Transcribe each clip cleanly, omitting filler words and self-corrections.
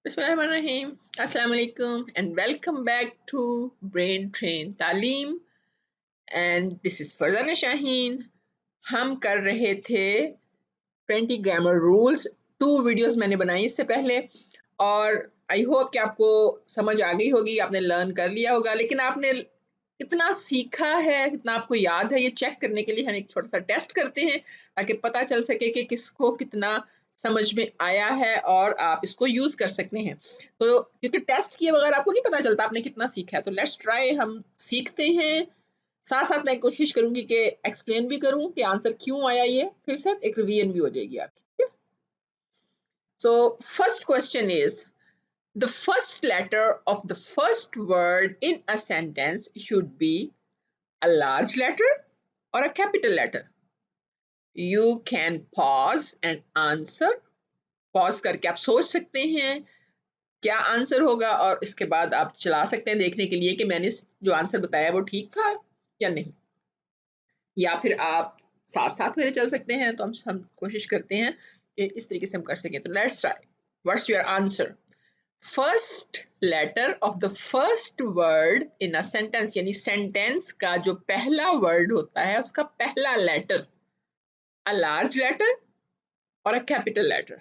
Bismillahirrahmanirrahim. Assalamu alaikum and welcome back to Brain Train Taaleem and this is Farzana Shaheen. हम कर रहे थे 20 grammar rules. 2 videos मैंने बनाई इससे पहले और आई होप कि आपको समझ आ गई होगी, आपने लर्न कर लिया होगा. लेकिन आपने कितना सीखा है, कितना आपको याद है, ये चेक करने के लिए हम एक छोटा सा टेस्ट करते हैं ताकि पता चल सके कि किसको कितना समझ में आया है और आप इसको यूज कर सकते हैं. तो क्योंकि टेस्ट किए बगैर आपको नहीं पता चलता आपने कितना सीखा है. तो लेट्स ट्राई, हम सीखते हैं. साथ साथ मैं कोशिश करूंगी कि एक्सप्लेन भी करूं कि आंसर क्यों आया, ये फिर से एक रिवीजन भी हो जाएगी आपकी. So first question is the first letter of the first word in a sentence should be a large letter or a capital letter. You can pause and answer. Pause करके आप सोच सकते हैं क्या आंसर होगा और इसके बाद आप चला सकते हैं देखने के लिए कि मैंने जो आंसर बताया वो ठीक था या नहीं, या फिर आप साथ साथ मेरे चल सकते हैं. तो हम कोशिश करते हैं कि इस तरीके से हम कर सकें. तो let's try. What's your answer? First letter of the first word in a sentence, यानी सेंटेंस का जो पहला वर्ड होता है उसका पहला लेटर, अ लार्ज लेटर और a capital letter.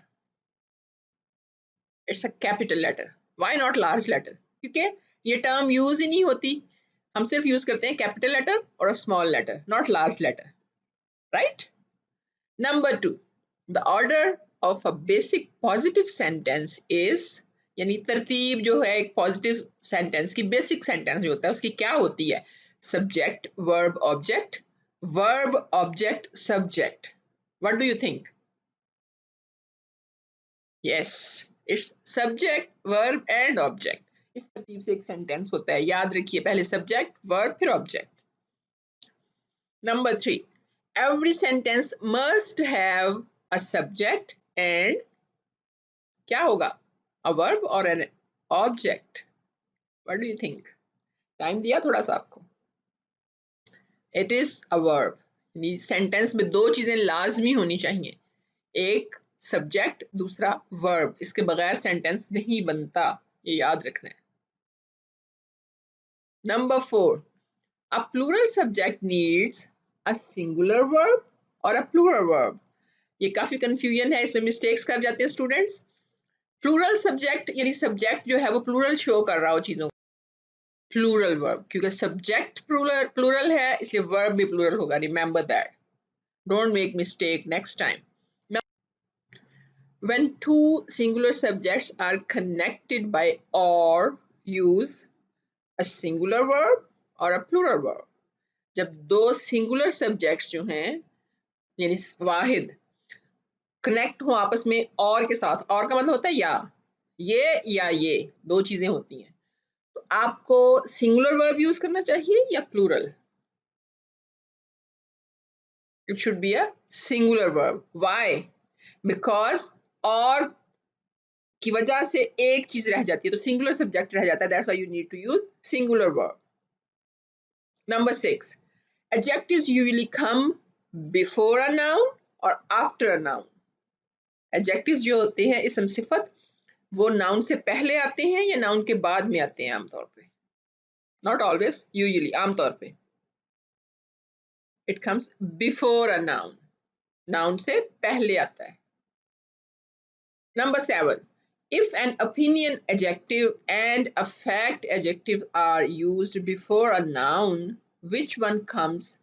It's a capital letter. Why not large letter? क्योंकि ये टर्म यूज ही नहीं होती. हम सिर्फ यूज करते हैं कैपिटल लेटर और a small letter, not large letter. Right. Number 2, the order of a basic positive sentence is, यानी तरतीब जो है एक पॉजिटिव सेंटेंस की, बेसिक सेंटेंस जो होता है उसकी क्या होती है? Subject, verb, object, verb, object, subject. What do you think? Yes, it's subject, verb and object. इस तरतीब से एक सेंटेंस होता है. याद रखिए, पहले सब्जेक्ट, वर्ब, फिर object. Number 3, every sentence must have a subject and क्या होगा? A verb or an object. What do you think? Time दिया थोड़ा सा आपको. It is a verb. यानी सेंटेंस में दो चीजें लाजमी होनी चाहिए, एक सब्जेक्ट, दूसरा वर्ब. इसके बगैर सेंटेंस नहीं बनता, ये याद रखना है. Number 4, a plural subject needs a singular verb or a plural verb. ये काफी कंफ्यूजन है, इसमें मिस्टेक्स कर जाते हैं स्टूडेंट्स. प्लूरल सब्जेक्ट यानी सब्जेक्ट जो है वो प्लूरल शो कर रहा हो चीजों. प्लूरल वर्ब, क्योंकि सब्जेक्ट प्लूरल है इसलिए वर्ब भी प्लूरल होगा. Remember that, don't make mistake next time. When two singular subjects are connected by or, use a singular verb or a plural verb. जब दो सिंगुलर सब्जेक्ट्स जो हैं यानी वाहिद कनेक्ट हो आपस में और के साथ, और का मतलब होता है या ये दो चीजें होती हैं, तो आपको सिंगुलर वर्ब यूज करना चाहिए या plural? It should be a singular verb. Why? Because और की वजह से एक चीज रह जाती है, तो सिंगुलर सब्जेक्ट रह जाता है. That's why you need to use singular verb. Number 6, adjectives usually come before a noun or after a noun. Adjectives जो होते हैं इसम सिफत, वो नाउन से पहले आते हैं या नाउन के बाद में आते हैं आमतौर पे. नॉट ऑलवेज, यूजुअली, आमतौर पे. It comes before a noun, noun से पहले आता है. Number 7, if an opinion adjective and a fact adjective are used before a noun, which one comes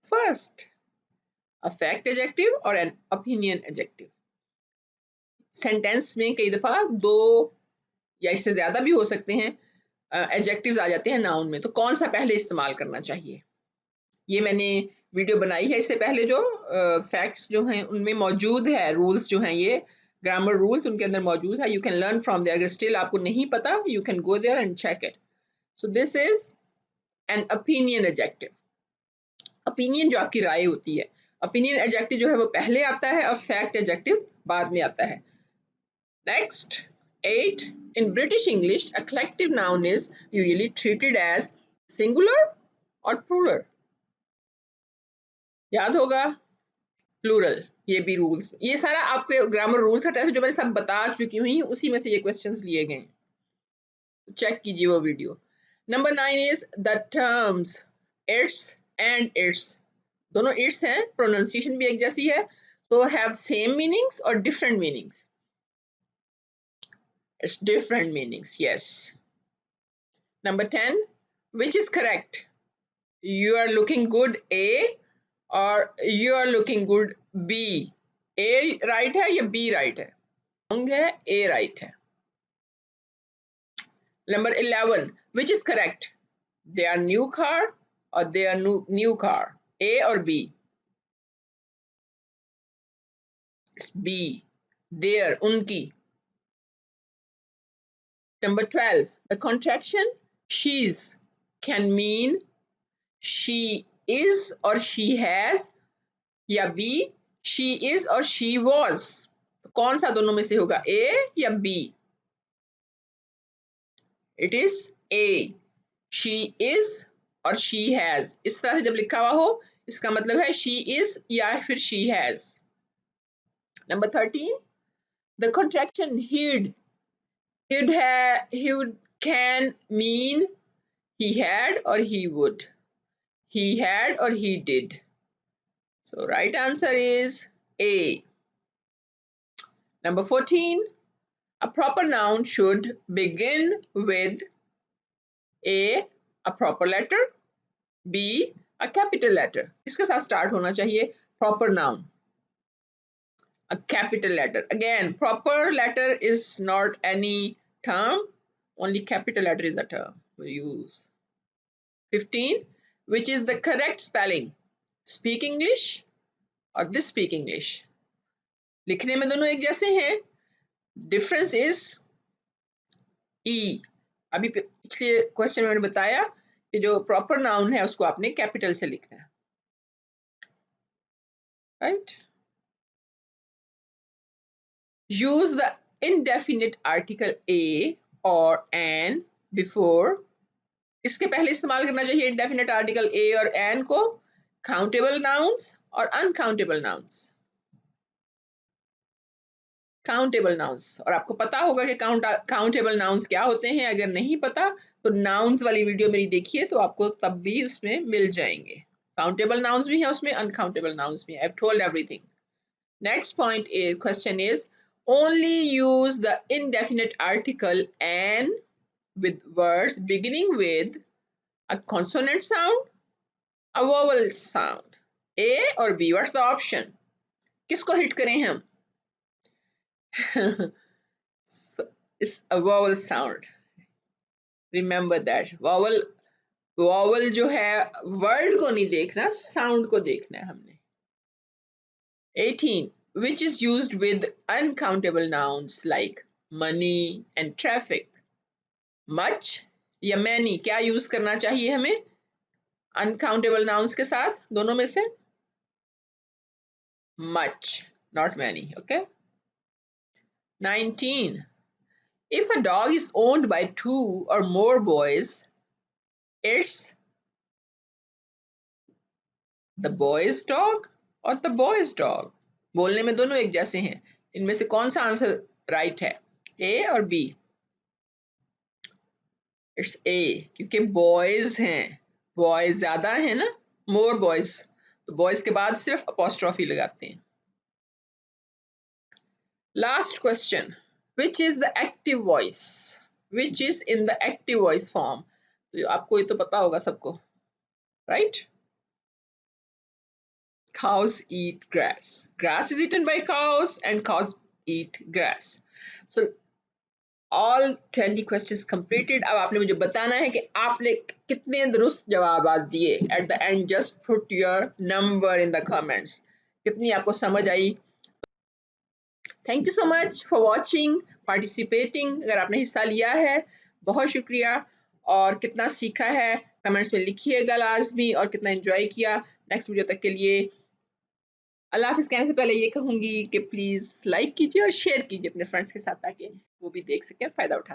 first? A fact adjective or an opinion adjective? Sentence में कई दफा दो या इससे ज्यादा भी हो सकते हैं एडजेक्टिव्स आ जाते हैं नाउन में, तो कौन सा पहले इस्तेमाल करना चाहिए? ये मैंने वीडियो बनाई है इससे पहले, जो फैक्ट्स जो हैं उनमें मौजूद है, रूल्स जो हैं ये ग्रामर रूल्स उनके अंदर मौजूद है. You can learn from there. अगर स्टिल आपको नहीं पता, you can go there and check it. So this is an opinion adjective. Opinion जो आपकी राय होती है. ओपिनियन एडजेक्टिव जो है वो पहले आता है और फैक्ट एडजेक्टिव बाद में आता है. Next, 8. In British English, a collective noun is usually treated as singular or plural. याद होगा, plural. ये भी रूल्स, ये सारा आपके ग्रामर रूल्स का टेस्ट जो मैंने सब बता चुकी हुई, उसी में से ये क्वेश्चंस लिए गए, चेक कीजिए वो video. Number 9 is the terms it's and it's, दोनों इट्स हैं, प्रोनाउंसिएशन भी एक जैसी है, तो हैव सेम मीनिंग्स और different meanings. It's different meanings, yes. Number 10, which is correct? You are looking good A or you are looking good B? A right है या B right है? Wrong है, A right है। Number 11, which is correct? They are new car or they are new car? A or B? It's B. Their, उनकी। Number 12, the contraction she's can mean she is or she has, या B she is or she was, तो कौन सा दोनों में से होगा, A या B? It is A, she is और she has। इस तरह से जब लिखा हुआ हो इसका मतलब है she is या फिर she has। Number 13, the contraction he'd can mean he had or he would, he had or he did, so right answer is A। Number 14, a proper noun should begin with a proper letter, B a capital letter। इसके साथ start होना चाहिए proper noun, a capital letter। Again, proper letter is not any term, only capital letter is a term we use। 15, which is the correct spelling, speak English or this speak English? लिखने में दोनों एक जैसे हैं, difference is ई। अभी पिछले question में मैंने बताया कि जो प्रॉपर नाउन है उसको आपने कैपिटल से लिखना है, right. Use the indefinite article a और एन बिफोर, इसके पहले इस्तेमाल करना चाहिए इनडेफिनिट आर्टिकल ए और एन को काउंटेबल नाउन्स और अनकाउंटेबल नाउन्स। काउंटेबल नाउन्स, और आपको पता होगा कि काउंटेबल नाउन्स क्या होते हैं, अगर नहीं पता तो नाउन्स वाली वीडियो मेरी देखिए तो आपको तब भी उसमें मिल जाएंगे। काउंटेबल नाउन्स भी है उसमें, अनकाउंटेबल नाउन्स भी है। I have told everything. Next point is, question is, only use the indefinite article an with words beginning with a consonant sound, a vowel sound, A or B? What's the option? किसको hit करें हम? It's a vowel sound. Remember that. Vowel जो है word को नहीं देखना, sound को देखना है हमने। 18, which is used with uncountable nouns like money and traffic? Much या many, क्या यूज करना चाहिए हमें अनकाउंटेबल नाउन्स के साथ? दोनों में से much, not many, okay? 19, if a dog is owned by 2 or more boys, it's the boy's dog or the boy's dog? बोलने में दोनों एक जैसे हैं, इनमें से कौन सा आंसर राइट है, ए और बी? इट्स ए, क्योंकि बॉयज हैं, बॉयज ज्यादा है ना, मोर बॉयज, तो बॉयज के बाद सिर्फ अपॉस्ट्रॉफी लगाते हैं। Last question, which is the active voice, which is in the active voice form? तो आपको ये तो पता होगा सबको, right? cows eat grass, grass is eaten by cows and cows eat grass। So all 20 questions completed। अब आपने मुझे बताना है कि आपने कितने दुरुस्त जवाब दिए। At the end just put your number in the comments, कितनी आपको समझ आई। Thank you so much for watching, participating. अगर आपने हिस्सा लिया है बहुत शुक्रिया, और कितना सीखा है कमेंट्स में लिखिएगा लाजमी, और कितना एंजॉय किया। नेक्स्ट वीडियो तक के लिए अल्लाह हाफिज़। कहने से पहले ये कहूँगी कि प्लीज़ लाइक कीजिए और शेयर कीजिए अपने फ्रेंड्स के साथ, ताकि वो भी देख सकें, फ़ायदा उठा सकें।